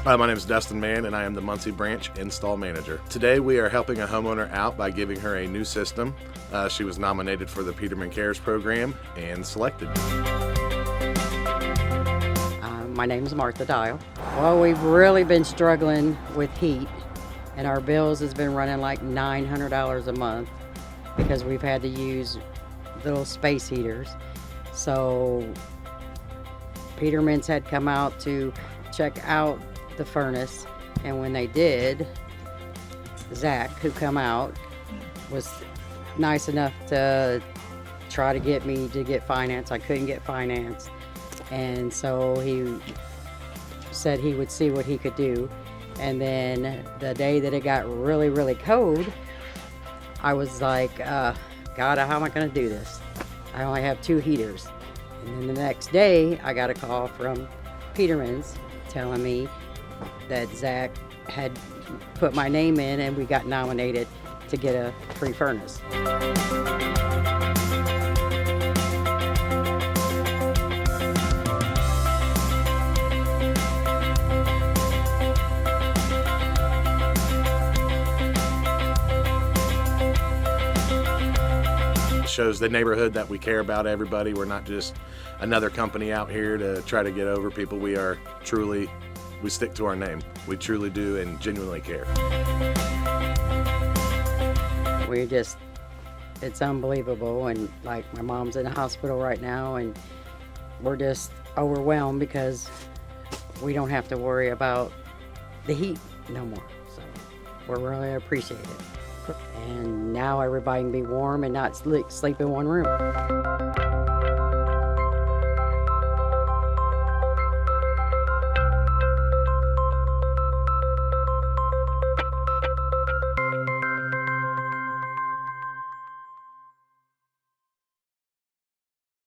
My name is Dustin Mann, and I am the Muncie Branch Install Manager. Today we are helping a homeowner out by giving her a new system. She was nominated for the Peterman Cares program and selected. My name is Martha Dial. Well, we've really been struggling with heat, and our bills has been running like $900 a month because we've had to use little space heaters. So Peterman's had come out to check out the furnace, and when they did, Zach, who come out, was nice enough to try to get me to get finance. I couldn't get finance, and so he said he would see what he could do. And then the day that it got really, really cold, I was like, God, how am I going to do this? I only have 2 heaters. And then the next day, I got a call from Peterman's telling me that Zach had put my name in and we got nominated to get a free furnace. Shows the neighborhood that we care about everybody. We're not just another company out here to try to get over people. We stick to our name. We truly do and genuinely care. It's unbelievable, and like my mom's in the hospital right now, and we're just overwhelmed because we don't have to worry about the heat no more. So we're really appreciate it. And now everybody can be warm and not sleep in one room.